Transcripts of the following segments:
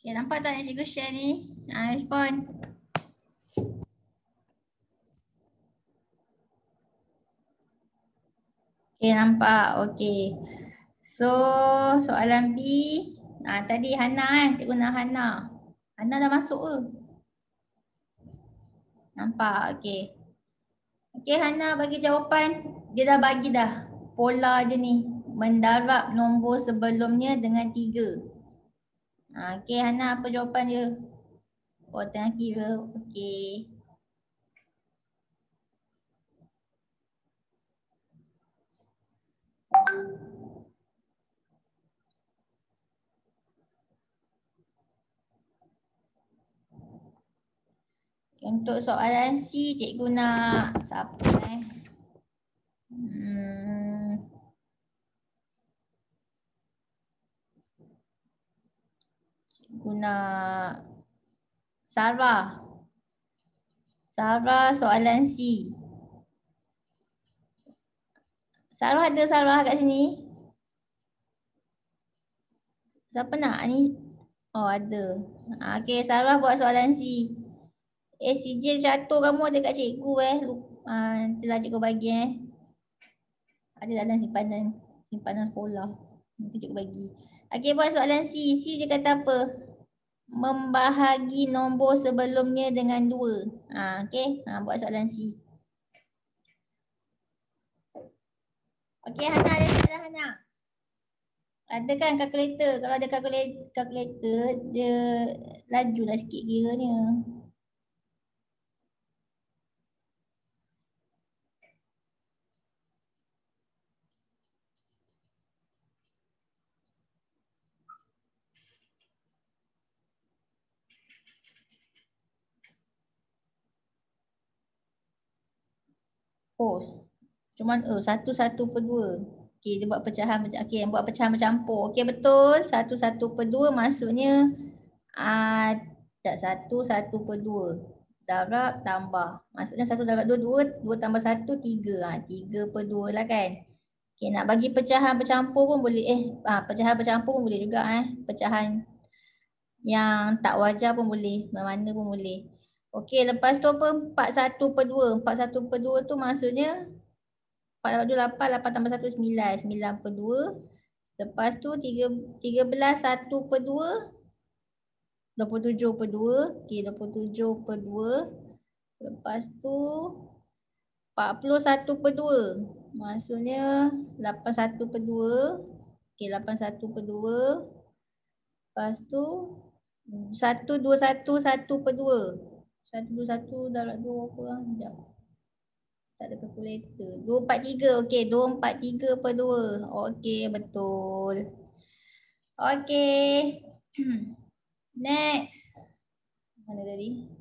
Okay, nampak tak yang cikgu share ni? Respon. Okay, nampak. Okay. So, soalan B. Tadi Hana kan? Cikgu nak Hana. Hana dah masuk ke? Nampak. Okay. Okay, Hana bagi jawapan. Dia dah bagi dah. Pola je ni. Mendarab nombor sebelumnya dengan 3. Okay, Hana apa jawapan dia? Oh, tengah kira. Okay. Untuk soalan C, cikgu nak siapa Cikgu nak Sarah. Sarah soalan C. Sarah ada Sarah kat sini? Siapa nak ni? Oh ada. Okay, Sarah buat soalan C. Sijil catur kamu ada kat cikgu nantilah cikgu bagi Ada dalam simpanan sekolah. Nanti cikgu bagi. Okay, buat soalan C. C dia kata apa? Membahagi nombor sebelumnya dengan 2. Okay, buat soalan C. Okay, Hana ada soalan Hana? Ada kan kalkulator? Kalau ada kalkulator, dia lajulah sikit kiranya. Oh, cuma 1/2. Okay, dia buat pecahan buat pecahan bercampur. Okay, betul. 1/2 maksudnya tak 1/2. Darab tambah. Maksudnya 1 darab 2, 2 tambah 1, 3. 3/2 lah kan. Okay, nak bagi pecahan bercampur pun boleh. Pecahan bercampur pun boleh juga Pecahan yang tak wajar pun boleh. Mana pun boleh. Okey, lepas tu apa? 41/2. 41/2 tu maksudnya 4 tambah 2 8, 8 tambah 1 9. 9/2. Lepas tu 13 1/2. 27/2. Okey, 27/2. Lepas tu 41/2. Maksudnya 81/2. Okey, 81/2. Lepas tu 121 1/2. 121 darab 2 apa lah? Sekejap. Tak ada kalkulator. 243. Okey, 243/2. Okey, betul. Okey. Next. Mana tadi?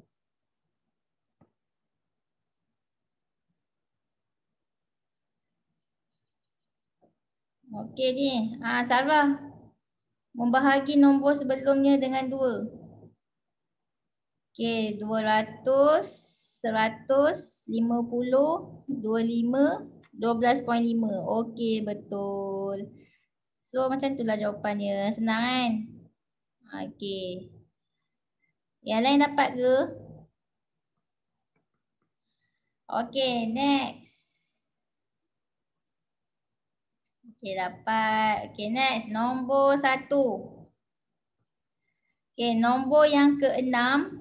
Okey ni. Sarah. Membahagi nombor sebelumnya dengan 2. Okey, 200, 100, 50, 25, 12.5. Okey, betul. So macam itulah jawapannya. Senang kan? Okey. Yang lain dapat ke? Okey, next. Okey, dapat. Okey, next. Nombor 1. Okey, nombor yang ke-6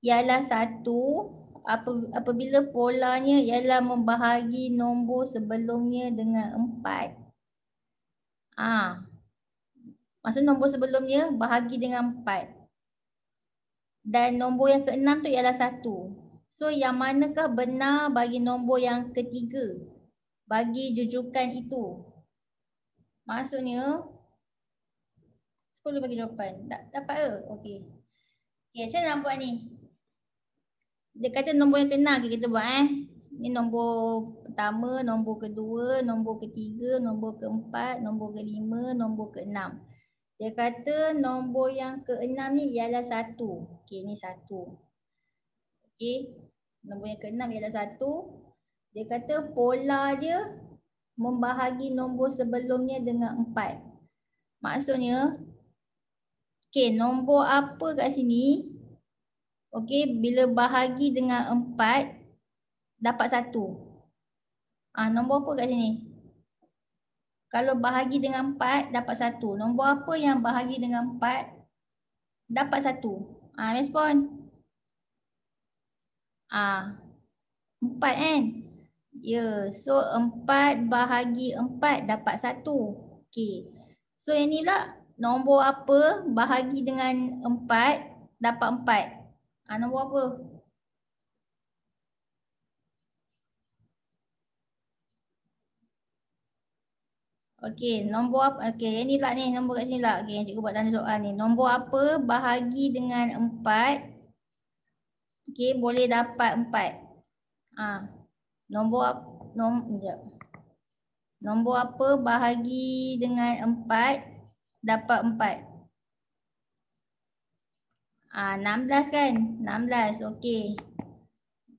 ialah 1 apabila polanya ialah membahagi nombor sebelumnya dengan 4. Maksud nombor sebelumnya bahagi dengan 4. Dan nombor yang ke-6 tu ialah 1. So yang manakah benar bagi nombor yang ketiga? Bagi jujukan itu. Maksudnya 10 bagi jawapan. Dapat ke? Okey. Okey, macam mana nak buat ni? Dia kata nombor yang ke-6 kita buat Ni nombor pertama, nombor kedua, nombor ketiga, nombor keempat, nombor kelima, nombor ke-6. Dia kata nombor yang ke-6 ni ialah 1. Okey, ni 1. Okey. Nombor yang ke-6 ialah 1. Dia kata pola dia membahagi nombor sebelumnya dengan 4. Maksudnya Okey, nombor apa kat sini? Okey, bila bahagi dengan 4 dapat 1. Nombor apa kat sini? Kalau bahagi dengan 4 dapat 1. Nombor apa yang bahagi dengan 4 dapat 1? Respon. 4 kan? Ya, so 4 bahagi 4 dapat 1. Okey. So yang ni pula nombor apa bahagi dengan 4 dapat 4? Nombor apa? Okey, nombor apa? Okey, yang ni pula ni, nombor kat sini pula. Okey, yang cikgu buat tanda soal ni. Nombor apa bahagi dengan 4? Okey, boleh dapat 4. Nombor apa? Nombor apa bahagi dengan 4 dapat 4? 16 kan? 16, okey.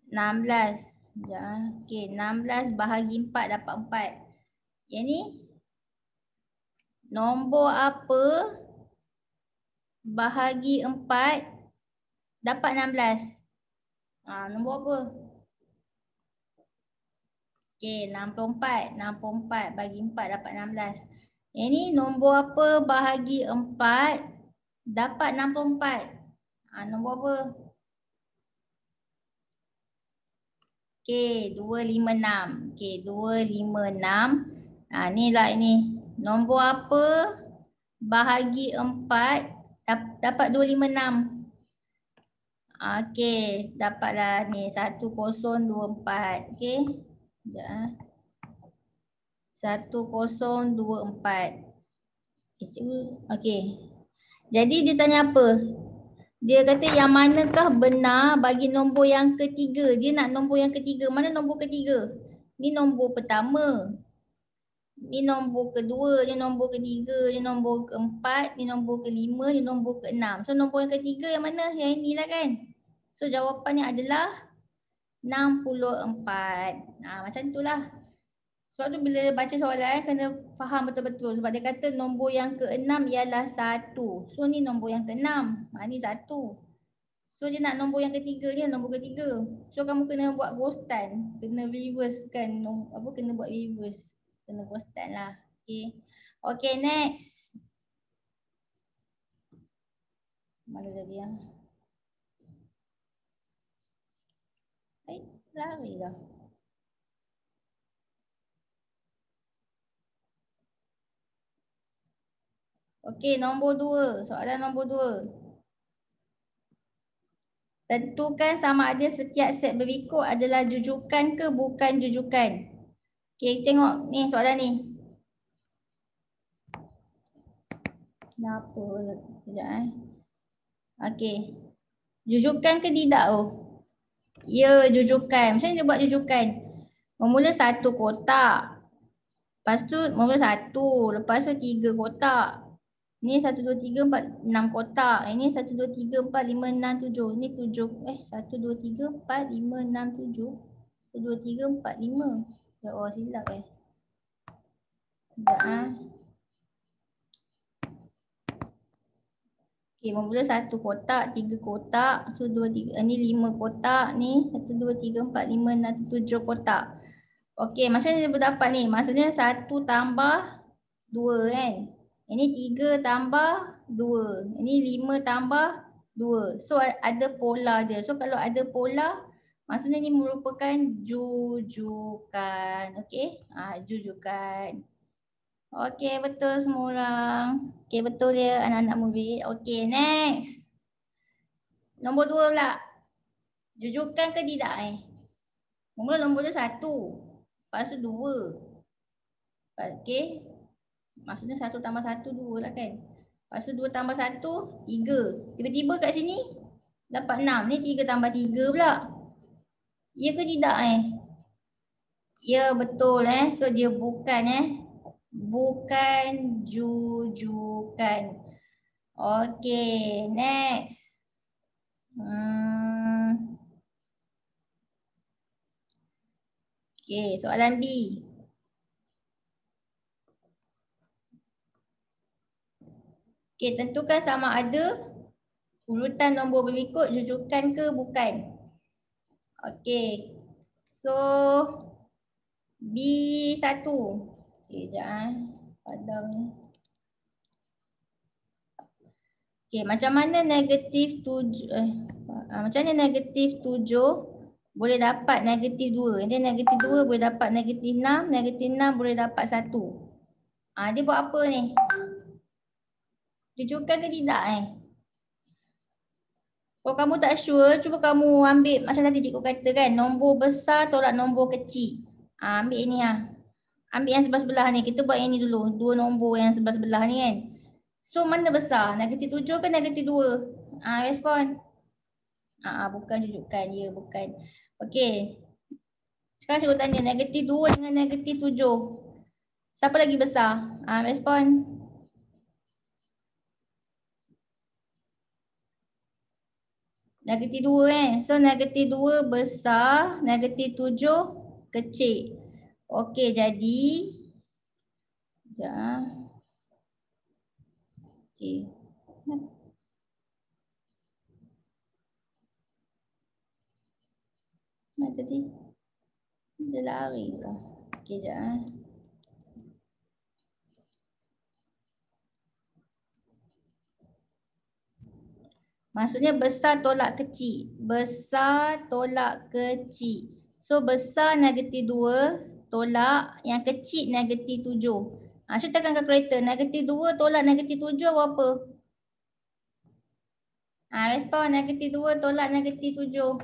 16. Okey, 16 bahagi 4 dapat 4. Yang ni? Nombor apa bahagi 4 dapat 16? Nombor apa? Okey, 64. 64 bagi 4 dapat 16. Yang ni nombor apa bahagi 4 dapat 64? Nombor apa? Okey, 256. Okey, 256. Ni lah ini. Nombor apa bahagi 4 dapat 256? Okey, dapatlah ni 1024. Okey. Sekejap. 1024. Okey. Jadi dia tanya apa? Dia kata yang manakah benar bagi nombor yang ketiga. Dia nak nombor yang ketiga. Mana nombor ketiga? Ni nombor pertama. Ni nombor kedua, ni nombor ketiga, ni nombor keempat, ni nombor kelima, ni nombor keenam. So nombor yang ketiga yang mana? Yang inilah kan? So jawapannya adalah 64. Macam itulah. Sebab tu bila baca soalan kena faham betul-betul. Sebab dia kata nombor yang keenam ialah 1. So ni nombor yang keenam. Ni 1. So dia nak nombor yang ketiga ni, nombor ketiga. So kamu kena buat ghostan. Kena reverse kan. Kena buat reverse. Kena ghostan lah. Okay. Okay, next. Mana tadi ya? Lari lah. Okey, nombor 2. Soalan nombor 2. Tentukan sama ada setiap set berikut adalah jujukan ke bukan jujukan. Okey, tengok ni soalan ni. Kenapa? Sekejap Okey. Jujukan ke tidak? Ya, jujukan. Macam mana dia buat jujukan? Memula 1 kotak. Lepas tu mula 1. Lepas tu 3 kotak. Ni 1, 2, 3, 4, 6 kotak. Ini 1, 2, 3, 4, 5, 6, 7. Ni 7. 1, 2, 3, 4, 5, 6, 7. 1, 2, 3, 4, 5. Ya Allah, silap Sekejap Okey, mula 1 kotak, 3 kotak. 1, 2, 3. Ni 5 kotak ni. 1, 2, 3, 4, 5, 6, 7 kotak. Okey, macam mana dia berdapat ni? Maksudnya 1 tambah 2 kan? Ini 3 tambah 2. Ini 5 tambah 2. So ada pola dia. So kalau ada pola, maksudnya ini merupakan jujukan. Okey? Jujukan. Okey, betul semua orang. Okey, betul dia anak-anak murid. Okey, next. Nombor 2 pula. Jujukan ke tidak Mula nombor dia 1. Lepas tu 2. Okey. Maksudnya 1 tambah 1, 2 lah kan. Lepas tu 2 tambah 1, 3. Tiba-tiba kat sini dapat 6. Ni 3 tambah 3 pula. Ya ke tidak Ya, betul So dia bukan bukan jujukan. Okey, next. Okey, soalan B. Okey, tentukan sama ada urutan nombor berikut rujukan ke bukan. Okey. So B1. Okey, sekejap padam ni. Okey, macam mana negatif 7 macam mana negatif 7 boleh dapat negatif 2. Dia negatif 2 boleh dapat negatif 6, negatif 6 boleh dapat 1. Dia buat apa ni? Rujukan ke tidak Kalau kamu tak sure, cuba kamu ambil macam tadi cikgu kata kan, nombor besar tolak nombor kecil. Ambil ni Ambil yang sebelah-sebelah ni. Kita buat yang ni dulu. Dua nombor yang sebelah-sebelah ni kan. So mana besar? Negatif 7 ke negatif 2? Respon. Bukan rujukan. Ya, bukan. Okey. Sekarang cikgu tanya negatif 2 dengan negatif 7. Siapa lagi besar? Respon. Negatif 2 So negatif 2 besar, negatif 7 kecil. Okey, jadi sekejap. Okey. Mana tadi? Dia lari pula. Okey, sekejap. Maksudnya besar tolak kecil. Besar tolak kecil. So besar negatif 2 tolak yang kecil negatif 7. So tekan kalkulator. Negatif 2 tolak negatif 7 berapa? Respon negatif 2 tolak negatif 7.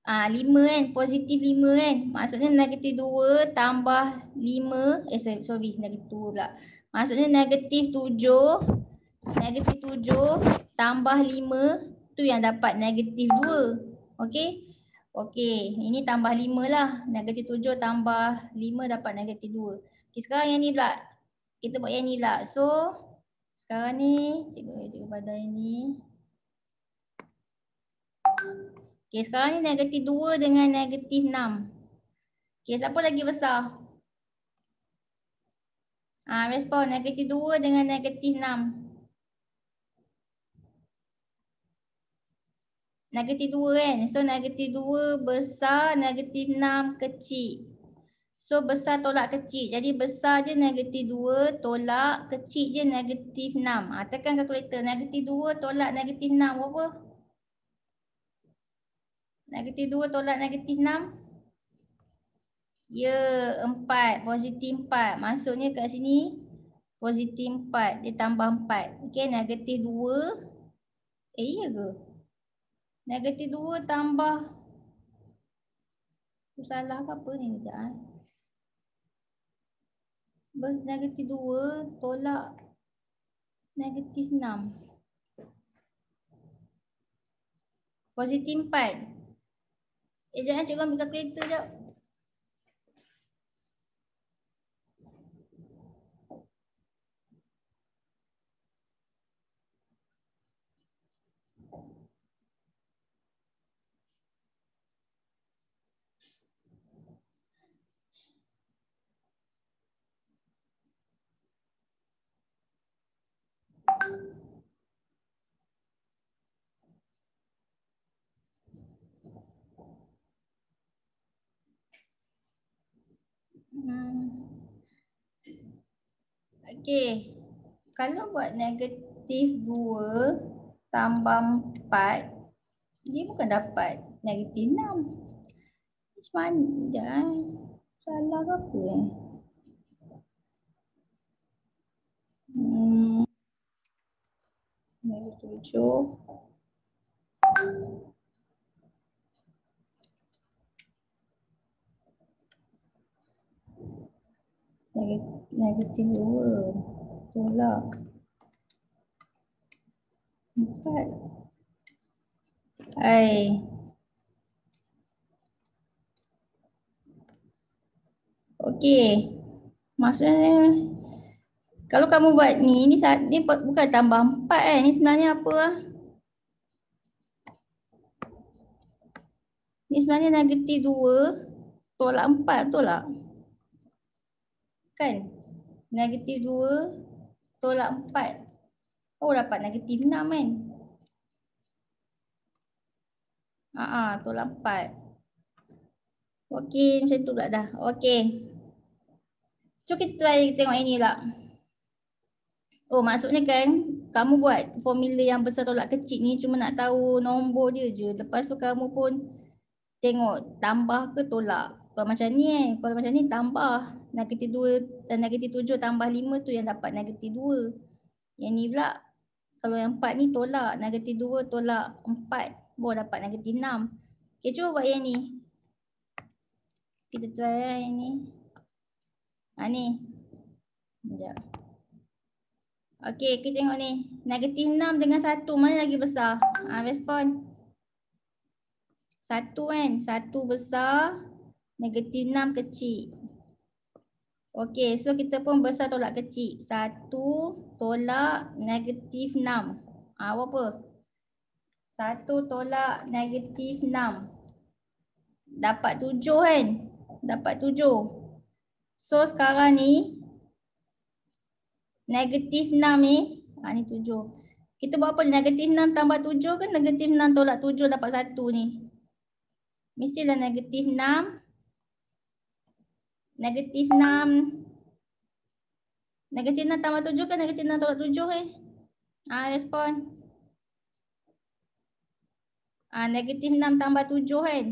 5 kan. Positif 5 kan. Maksudnya negatif 2 tambah 5. Sorry. Negatif 2 pula. Maksudnya negatif 7. Negatif 7 tambah 5 tu yang dapat negatif 2. Okey. Okey, ini tambah 5 lah. Negatif 7 tambah 5 dapat negatif 2. Okey, sekarang yang ni pula. Kita buat yang ni pula. So, sekarang ni cikgu badai ni. Okey, sekarang ni negatif 2 dengan negatif 6. Okey, siapa lagi besar? Respon negatif 2 dengan negatif 6. Negatif 2 kan. So negatif 2 besar, negatif 6 kecil. So besar tolak kecil. Jadi besar je negatif 2 tolak kecil je negatif 6. Tekan kalkulator. Negatif 2 tolak negatif 6 berapa? Negatif 2 tolak negatif 6. Ya, 4. Positif 4. Maksudnya kat sini positif 4. Dia tambah 4. Okay, negatif 2. Iya ke? Negatif 2 tambah. Salah ke apa ni? Sekejap. Negatif 2 tolak negatif 6. Positif 4. Jangan cikgu ambil kalkulator sekejap. Okey. Kalau buat negatif 2 tambah 4, dia bukan dapat negatif 6. Macam mana? Sekejap. Salah ke apa Negatif 7. Negatif 2 tolak 4. Okey. Maksudnya kalau kamu buat ni bukan tambah 4 Ni sebenarnya apa Ni sebenarnya negatif 2 tolak 4 betul tak? Kan? Negatif 2 tolak 4. Oh dapat negatif 6 kan? Tolak 4. Okey, macam tu pula dah. Okey. Jom kita try tengok ini pula. Oh maksudnya kan kamu buat formula yang besar tolak kecil ni cuma nak tahu nombor dia je. Lepas tu kamu pun tengok tambah ke tolak. Kalau macam ni kalau macam ni tambah. Negatif 2 dan negatif 7 tambah 5 tu yang dapat negatif 2. Yang ni pula kalau yang 4 ni tolak. Negatif 2 tolak 4 baru dapat negatif 6. Okay, cuba buat yang ni. Kita try yang ni. Ni. Sekejap. Okey, kita tengok ni. Negatif 6 dengan 1 mana lagi besar? Respon. 1 kan? 1 besar. Negatif 6 kecil. Okey, so kita pun besar tolak kecil. 1 tolak negatif 6. Berapa? 1 tolak negatif 6. Dapat 7 kan? Dapat 7. So sekarang ni negatif 6 ni, ni 7. Kita buat apa? Negatif 6 tambah 7 kan? Negatif 6 tolak 7 dapat 1 ni. Mestilah negatif 6. Negatif 6. Negatif 6 tambah 7 kan? Negatif 6 tolak 7 respon. Negatif 6 tambah 7 kan?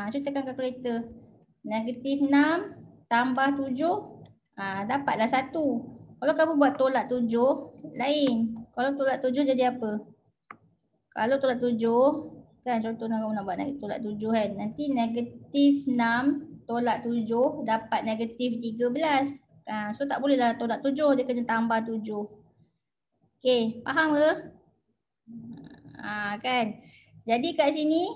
Cuba tekan kalkulator. Negatif 6 tambah 7. Dapatlah 1. Kalau kamu buat tolak 7, lain. Kalau tolak 7 jadi apa? Kalau tolak 7, kan contohnya kamu nak buat tolak 7 kan. Nanti negatif 6 tolak 7 dapat negatif 13. So tak bolehlah tolak 7, dia kena tambah 7. Okay, faham ke? Kan. Jadi kat sini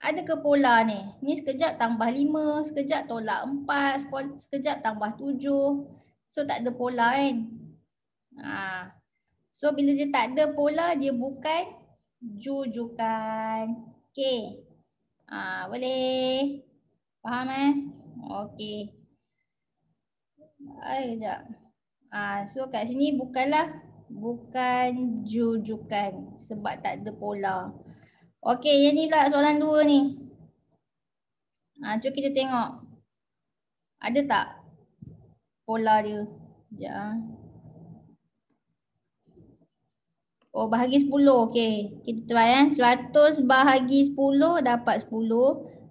ada ke pola ni? Ni sekejap tambah 5, sekejap tolak 4, sekejap tambah 7. So tak ada pola kan? So bila dia tak ada pola, dia bukan jujukan. Okay. Boleh? Faham Okay. Sekejap. So kat sini bukan jujukan sebab tak ada pola. Okay, yang ni pula soalan 2 ni. Cuba kita tengok. Ada tak pola dia? Oh, bahagi 10. Okay, kita try 100 bahagi 10 dapat 10.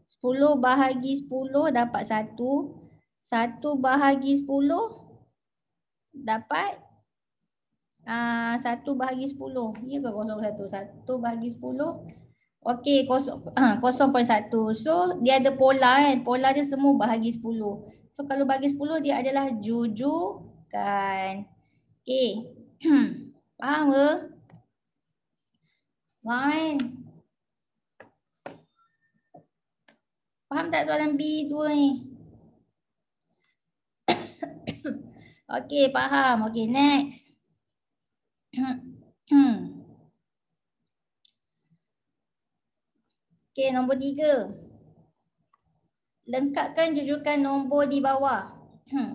10 bahagi 10 dapat 1. 1 bahagi 10 dapat 1 bahagi 10. Ya ke 0.1? 1 bahagi 10. Okey, 0.1. So dia ada pola kan. Pola dia semua bahagi 10. So kalau bagi 10 dia adalah jujukan. Okey. Faham ke? Faham. Faham tak soalan B2 ni? Okey, faham. Okey, next. Okey, nombor 3. Lengkapkan jujukan nombor di bawah.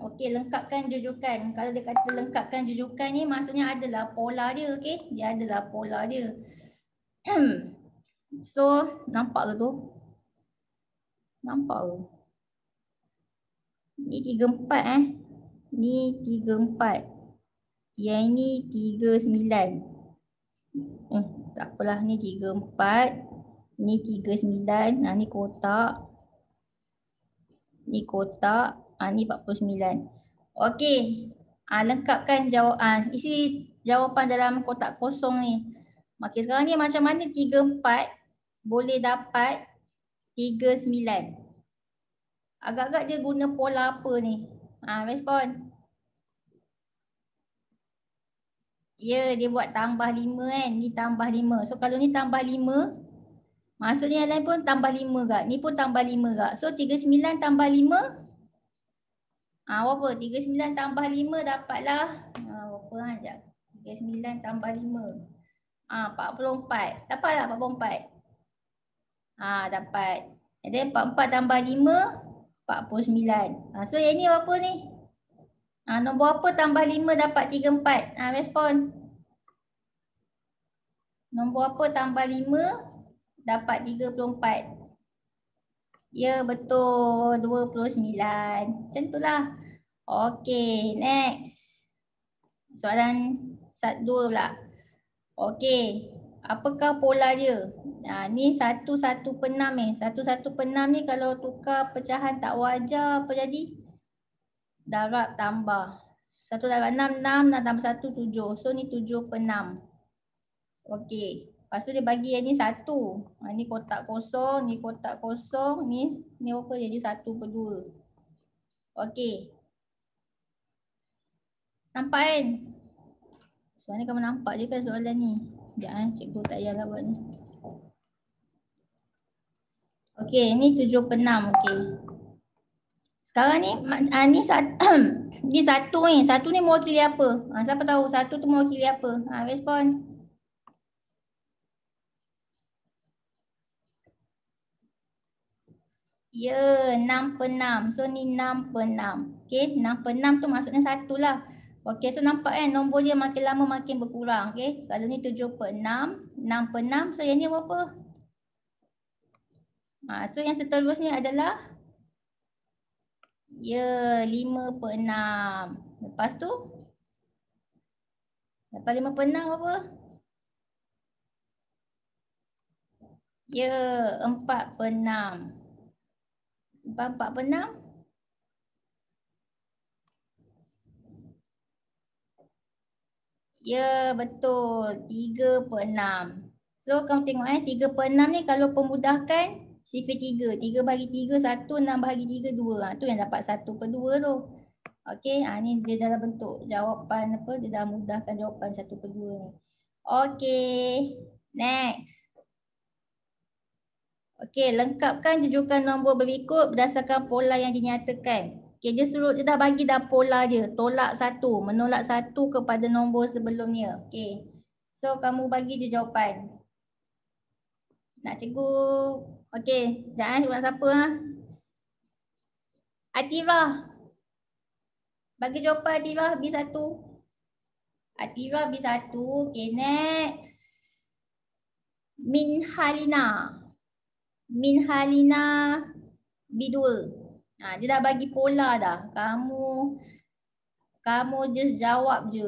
Okey, lengkapkan jujukan. Kalau dia kata lengkapkan jujukan ni maksudnya adalah pola dia, okey? Dia adalah pola dia. So, nampak ke tu? Nampak ke? Ni 3, 4 Ni 3, 4. Yang ni 3, 9. Tak apalah, ni 3, 4. Ni 3, 9. Ni kotak. Ni kotak. Ni 49. Okey. Lengkapkan jawapan. Isi jawapan dalam kotak kosong ni. Okey, sekarang ni macam mana 3, 4 boleh dapat 3, 9? Agak-agak dia guna pola apa ni? Respon. Ya, dia buat tambah 5 kan. Ni tambah 5. So kalau ni tambah 5, maksudnya yang lain pun tambah 5 kak. Ni pun tambah 5 kak. So 39 tambah 5. Berapa? 39 tambah 5 dapatlah. Berapa sekejap. 39 tambah 5. 44. Dapatlah 44. Dapat. And then 44 tambah 5, 49. So yang ni apa ni? Nombor apa tambah 5 dapat 34? Respon. Nombor apa tambah 5 dapat 34? Ya, betul. 29. Macam itulah. Okey, next. Soalan 2 pula. Okey. Apakah pola dia? Ni 1/6 ni. 1/6 ni kalau tukar pecahan tak wajar apa jadi? Darab tambah. 1/6, 6 tambah 1, 7. So ni 7/6. Okey. Lepas tu dia bagi yang ni 1. Ni kotak kosong, ni kotak kosong, ni apa jadi 1/2. Okey. Nampak kan? Sebenarnya kamu nampak je kan soalan ni. Sekejap cikgu tak payahlah buat ni. Okey, ni 7/6. Okey. Sekarang ni ni ni 1 ni. 1 ni mewakili apa? Siapa tahu 1 tu mewakili apa? Respon. Ya, 6/6. So ni 6/6. Okey, 6/6 tu maksudnya 1 lah. Okey, so nampak kan nombor dia makin lama makin berkurang. Okey, kalau ni 7/6, 6/6. So yang ni berapa? So yang seterusnya adalah ya, 5/6. Lepas tu? Lepas 5/6 apa? Ya, 4/6. Lepas 4/6? Ya, betul. 3/6. So kamu tengok 3/6 ni kalau pemudahkan sifar 3. 3 bahagi 3, 1, 6 bahagi 3, 2. Tu yang dapat 1/2 tu. Okey, ni dia dalam bentuk jawapan apa? Dia dah mudahkan jawapan 1/2 ni. Okey, next. Okey, lengkapkan rujukan nombor berikut berdasarkan pola yang dinyatakan. Okey, dia dah bagi dah pola dia. Tolak 1, menolak 1 kepada nombor sebelumnya. Okey. So kamu bagi je jawapan. Nak cikgu. Okey, jangan cikgu nak siapa Atirah. Bagi jawapan Atirah B1. Atirah B1. Okey, next. Minhalina. Minhalina B2. Dia dah bagi pola dah. Kamu just jawab je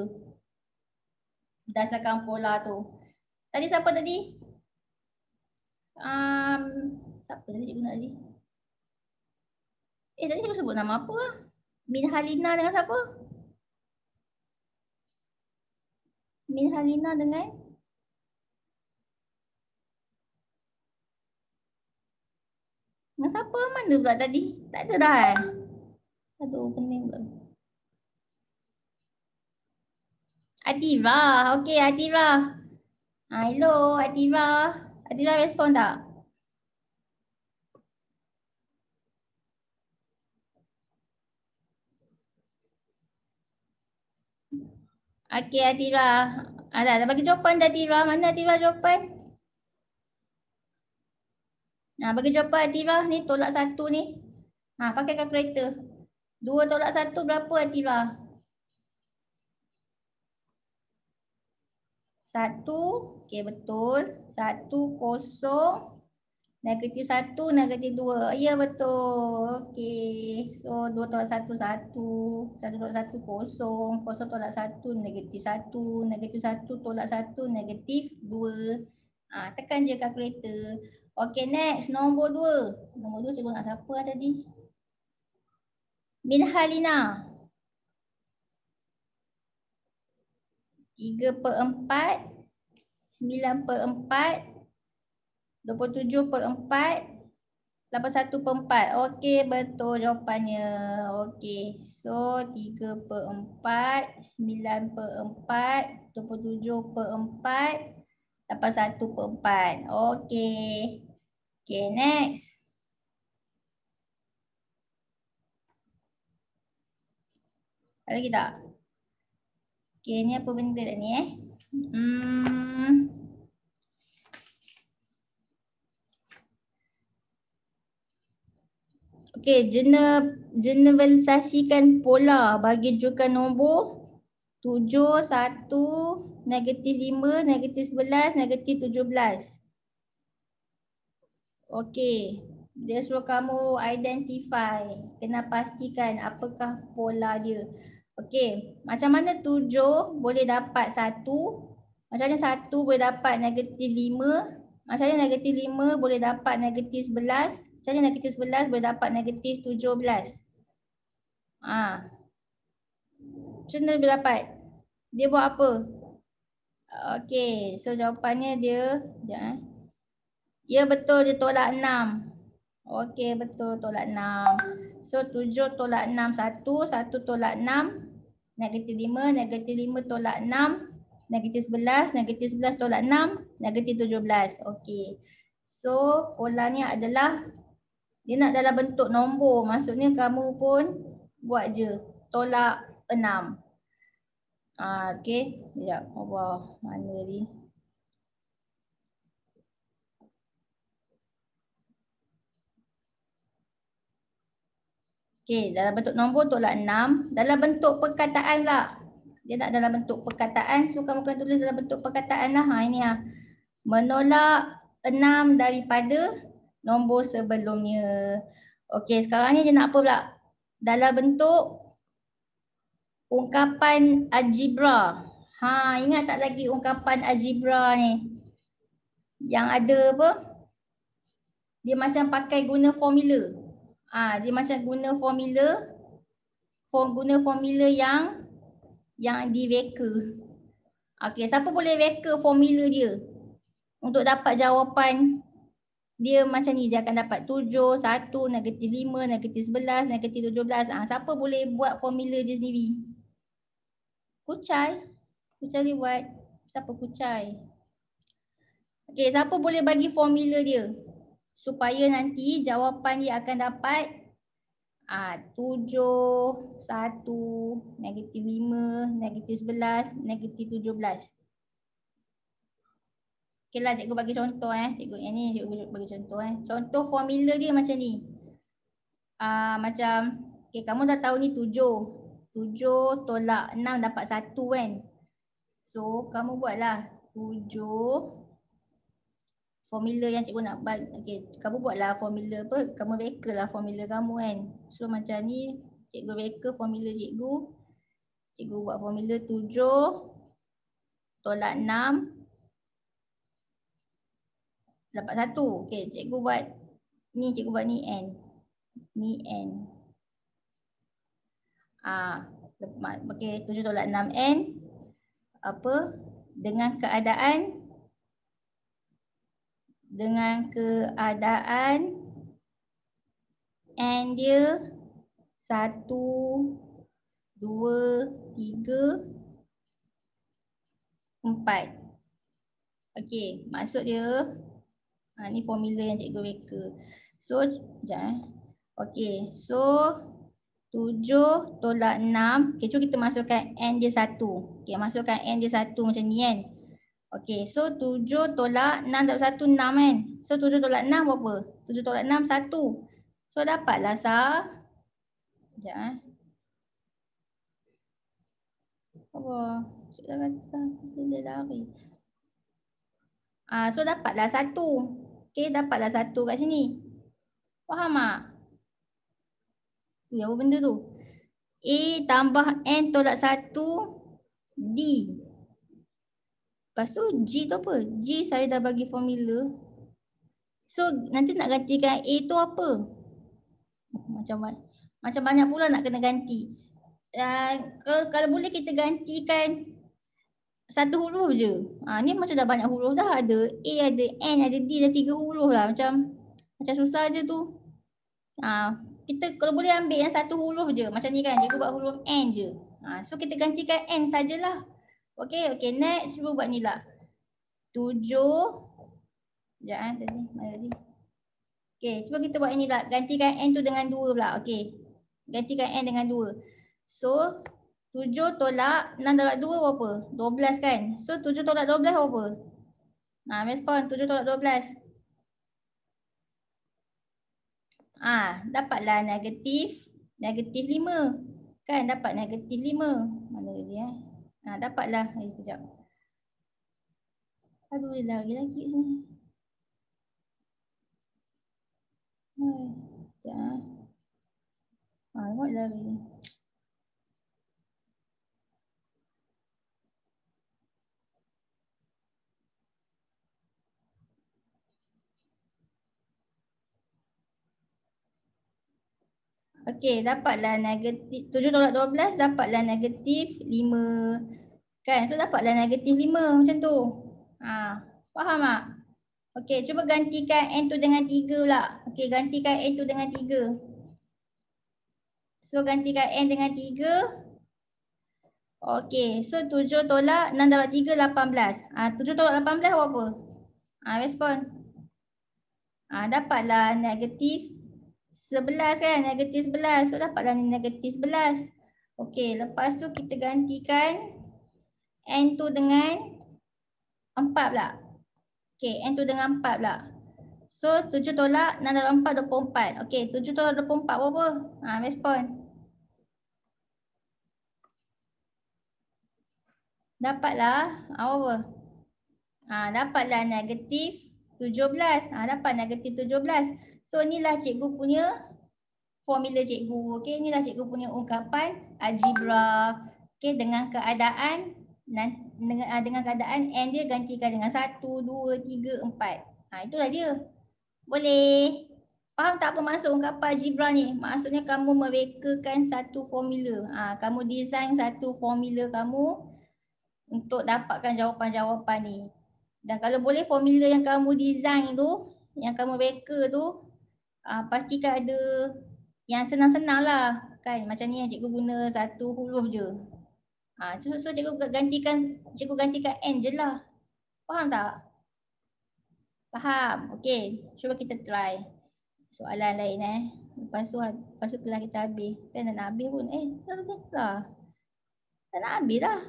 berdasarkan pola tu. Tadi siapa tadi? Siapa tadi cikgu nak tadi? Tadi cikgu sebut nama apa? Minhalina dengan siapa? Minhalina dengan? Dengan siapa? Mana pula tadi? Tak ada dah Aduh, pening pula. Atirah. Okey, Atirah. Hello, Atirah. Atirah respon tak? Okey, Atirah. Dah bagi jawapan dah Atirah. Mana Atirah jawapan? Bagi jawapan Atirah ni tolak 1 ni. Pakai kalkulator. 2 tolak 1 berapa Atirah? 1. Okey, betul. 1, kosong. Negatif 1, negatif 2. Ya, betul. Okey. So, 2 tolak 1, 1. 1 tolak 1, kosong. Kosong tolak 1, negatif 1. Negatif 1 tolak 1, negatif 2. Tekan je kalkulator. Okey, next. Nombor 2. Nombor 2 cikgu nak siapa tadi? Minhalina. 3/4, 9/4, 27/4, 81/4. Okey, betul jawapannya. Okey. So 3/4, 9/4, 27/4, 81/4. Okey. Okey, next. Ada lagi tak? Okey, ni apa benda dah ni Okey, generalisasikan pola bagi jukan nombor 7, 1, -5, -11, -17. Okey, dia suruh kamu identify, kena pastikan apakah pola dia. Okey, macam mana 7 boleh dapat 1, macam mana 1 boleh dapat -5, macam mana -5 boleh dapat -11, macam mana -11 boleh dapat -17. Macam mana boleh dapat? Dia buat apa? Okey, so jawapannya dia, sekejap ya betul, dia tolak 6. Okey, betul, tolak 6. So 7 tolak 6 1, 1 tolak 6, -5, -5 tolak 6, -11, -11 tolak 6, -17. Okey. So polanya adalah dia nak dalam bentuk nombor, maksudnya kamu pun buat je tolak 6. Okey, sekejap. Allah, mana tadi? Okey, dalam bentuk nombor tolak 6. Dalam bentuk perkataan lah. Dia nak dalam bentuk perkataan, so kamu kena tulis dalam bentuk perkataan lah. Ini lah. Menolak 6 daripada nombor sebelumnya. Okey, sekarang ni dia nak apa pula? Dalam bentuk ungkapan algebra. Ingat tak lagi ungkapan algebra ni? Yang ada apa? Dia macam pakai guna formula. Dia macam guna formula yang direka. Okey, siapa boleh reka formula dia untuk dapat jawapan dia macam ni? Dia akan dapat 7, 1, -5, -11, -17. Siapa boleh buat formula dia sendiri? Kucai. Kucai boleh buat. Siapa Kucai? Okey, siapa boleh bagi formula dia supaya nanti jawapan dia akan dapat 7, 1, -5, -11, -17. Okey lah, cikgu bagi contoh Cikgu yang ni cikgu bagi contoh Contoh formula dia macam ni. Macam kamu dah tahu ni 7. 7 tolak 6 dapat 1 kan. So kamu buatlah 7. Formula yang cikgu nak bagi. Kamu buatlah formula apa? Kamu reka lah formula kamu kan. So macam ni cikgu reka formula cikgu. Cikgu buat formula 7 tolak 6 dapat 1. Okey, cikgu buat ni, cikgu buat ni n. Ni n. Okey, 7 tolak 6 n. Apa? Dengan keadaan n dia 1, 2, 3, 4. Okey, maksud dia ni formula yang cikgu reka. So, sekejap Okey, so 7 tolak 6. Okey, cuba kita masukkan n dia 1. Okey, masukkan n dia 1 macam ni kan. Okey, so 7 tolak 6 dapat 1, 6 kan. So 7 tolak 6 berapa? 7 tolak 6, 1. So dapatlah sekejap apa? Sudah kata dia lari. So dapatlah 1. Okey, dapatlah 1 kat sini. Faham tak? Apa benda tu? A tambah N tolak 1 D. Lepas tu G tu apa? G saya dah bagi formula. So nanti nak gantikan A tu apa? Macam banyak pula nak kena ganti. Kalau boleh kita gantikan satu huruf je. Ni macam dah banyak huruf dah. Ada A, ada N, ada D, dah 3 huruf lah. Macam susah je tu. Kita kalau boleh ambil yang satu huruf je. Macam ni kan, cikgu buat huruf N je. So kita gantikan N sajalah. Okay, next cuba buat ni lah. 7. Sekejap tadi, mana tadi? Okay, cuba kita buat ini lah. Gantikan N tu dengan 2 pula. Okay, gantikan N dengan 2. So, 7 tolak 6 tolak 2 berapa? 12 kan? So, 7 tolak 12 berapa? Respon 7 tolak 12. Dapatlah negatif 5. Kan dapat negatif 5. Mana dia? Dapatlah. Sekejap. Aduh, dia lari-lari sini. Sekejap. Buat lari. Okey, dapatlah negatif 7 tolak 12 dapatlah negatif 5. Kan? So dapatlah negatif 5 macam tu. Faham tak? Okey, cuba gantikan n tu dengan 3 pula. Okey, gantikan n tu dengan 3. So gantikan n dengan 3. Okey, so 7 tolak 6 dapat 3, 18. 7 tolak 18 apa? Respon. Dapatlah negatif 11 kan, negatif 11. So dapatlah negatif 11. Okey, lepas tu kita gantikan n tu dengan 4 pula. Okey, n tu dengan 4 pula. So 7 tolak 6 dapat 4, 24. Okey, 7 tolak 24 berapa? Respon. Dapatlah apa? Dapatlah negatif 17. Dapat negatif 17. So inilah cikgu punya formula cikgu. Okey, inilah cikgu punya ungkapan algebra. Okey, dengan keadaan dengan keadaan n dia gantikan dengan 1, 2, 3, 4. Itulah dia. Boleh. Faham tak apa maksud ungkapan algebra ni? Maksudnya kamu merekakan satu formula. Kamu design satu formula kamu untuk dapatkan jawapan-jawapan ni. Dan kalau boleh formula yang kamu design tu, yang kamu reka tu, pastikan ada yang senang-senang lah. Kan macam ni yang cikgu guna satu huruf je. So cikgu gantikan n je lah. Faham tak? Faham? Okey, cuba kita try soalan lain Lepas tu kelas kita habis. Kan dah nak habis pun. Dah. Tak nak habis dah.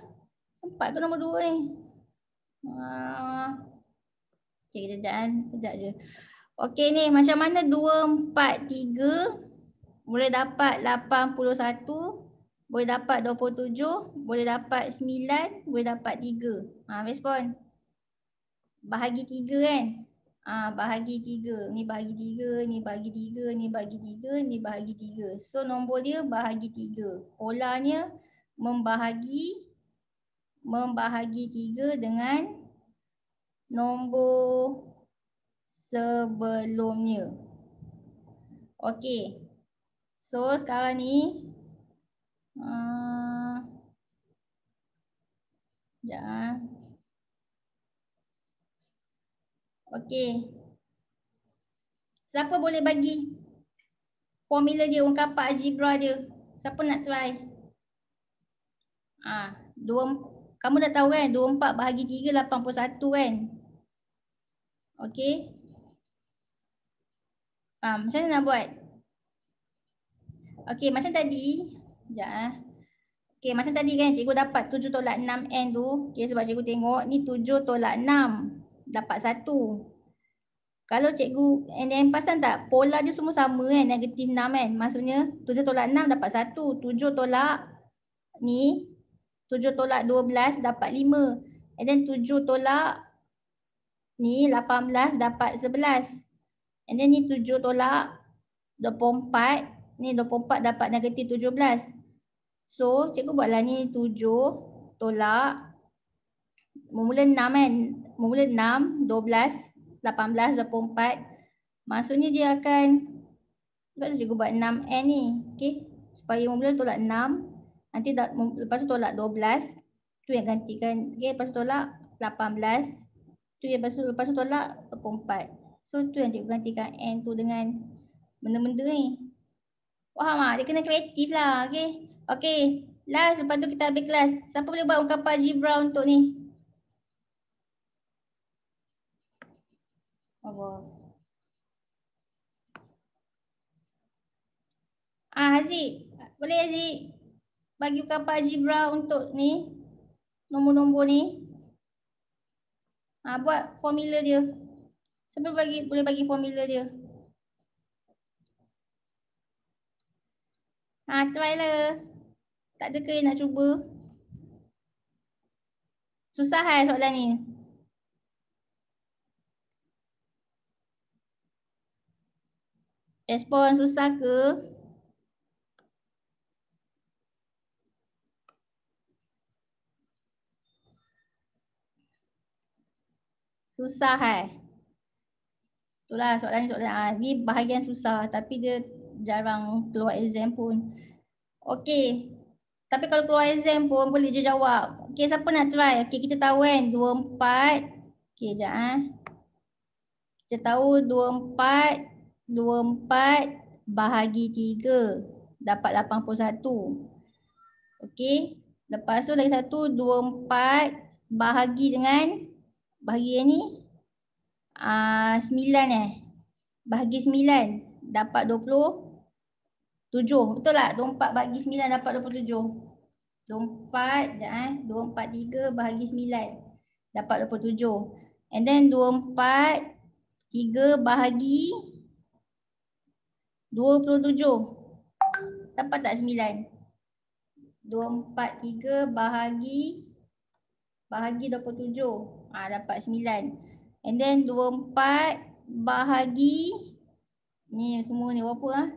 Sempat ke nombor 2 ni? Okey, kejap je. Okey ni, macam mana 2, 4, 3 boleh dapat 81, boleh dapat 27, boleh dapat 9, boleh dapat 3. Respon. Bahagi 3 kan? Bahagi 3. Ni bahagi 3, ni bahagi 3, ni bahagi 3, ni bahagi 3. So nombor dia bahagi 3. Polanya membahagi 3 dengan nombor sebelumnya. Okey. So sekarang ni okey. Siapa boleh bagi formula dia, ungkapan algebra dia? Siapa nak try? Kamu dah tahu kan 24 bahagi 3 81 kan? Okey. Macam mana nak buat? Okey, macam tadi. Okey, macam tadi kan cikgu dapat 7 tolak 6n tu. Okey, sebab cikgu tengok ni 7 tolak 6 dapat 1. Kalau cikgu, and then perasan tak pola dia semua sama kan, negatif 6 kan. Maksudnya 7 tolak 6 dapat 1. 7 tolak ni, 7 tolak 12 dapat 5. And then 7 tolak ni 18 dapat 11. And then ni 7 tolak 24. Ni 24 dapat negatif 17. So cikgu buatlah ni 7 tolak bermula 6 kan. Bermula 6, 12, 18, 24. Maksudnya dia akan, sebab tu cikgu buat 6n ni. Okay. Supaya bermula tolak 6. Nanti lepas tu tolak 12. Tu yang gantikan. Okay. Lepas tu tolak 18. Tu yang lepas tu tolak 24. So tu yang cikgu gantikan n tu dengan benda-benda ni. Faham tak? Dia kena kreatif lah. Okay. Okay. Last, lepas tu kita habis kelas. Siapa boleh buat ungkapan algebra untuk ni? Haziq. Boleh Haziq bagi ungkapan algebra untuk ni? Nombor-nombor ni. Buat formula dia. Siapa boleh bagi formula dia? Try lah. Tak ada ke yang nak cuba? Susah soalan ni? Respon susah ke? Susah Itulah soalan ni bahagian susah tapi dia jarang keluar exam pun. Okey. Tapi kalau keluar exam pun boleh je jawab. Okey, siapa nak try? Okey, kita tahu kan 24. Okey, sekejap Kita tahu 24 bahagi 3 dapat 81. Okey. Lepas tu lagi satu 24 bahagi dengan bahagi yang ni 9 bahagi 9 dapat 27. Betul tak? 24 bahagi 9 dapat 27. 24 24 3 bahagi 9 dapat 27. And then 24 3 bahagi 27. Dapat tak 9? 24 3 bahagi 27. Dapat 9. And then 24 bahagi ni semua ni berapa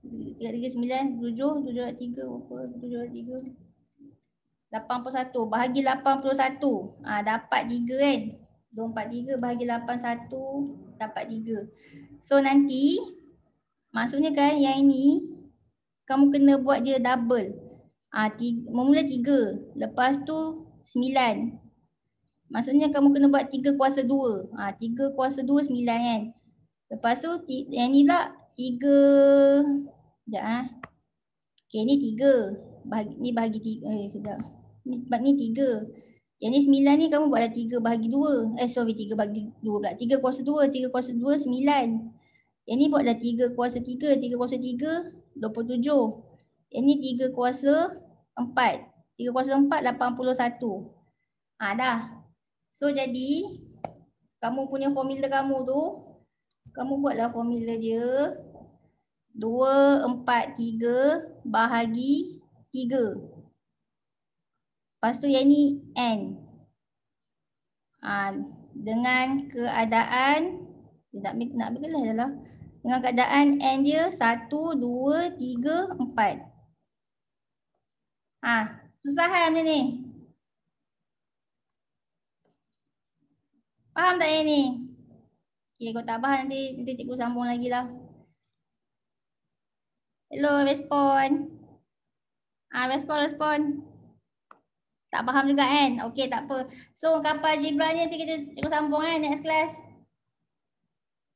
3 9 7 7 3 berapa 7 3 81 bahagi 81. Dapat 3 kan. 24 3 bahagi 81 dapat 3. So nanti maksudnya kan yang ini kamu kena buat dia double. Mula 3, lepas tu 9. Maksudnya kamu kena buat 3 kuasa 2. 3 kuasa 2 9 kan. Lepas tu yang ni pula 3. Sekejap Okay, ni 3. Ni bahagi 3. Sekejap. Ni 3. Yang ni 9 ni kamu buatlah 3 bahagi 2. 3 bahagi 2 pula. 3 kuasa 2. 3 kuasa 2 9. Yang ni buatlah 3 kuasa 3. 3 kuasa 3 27. Yang ni 3 kuasa 4. 3 kuasa 4 81. Dah. So jadi kamu punya formula kamu tu, kamu buatlah formula dia 2 4 3 bahagi 3. Lepas tu yang ni N. Dengan keadaan nak berkelas je lah. Dengan keadaan N dia 1 2 3 4. Susah benda ni. Faham tak yang ni? Okay, kalau tak faham nanti cikgu sambung lagi lah. Hello, respon. Respon. Tak faham juga kan? Okey, tak apa. So, kapal algebra ni nanti cikgu sambung next class.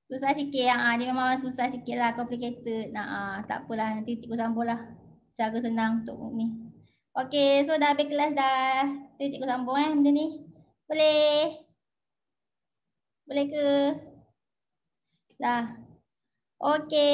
Susah sikit. Dia memang susah sikit lah, complicated. Tak apalah, nanti cikgu sambung lah. Cara senang untuk ni. Okey, so dah habis kelas dah. Nanti cikgu sambung benda ni. Boleh? Boleh ke? Dah. Okey.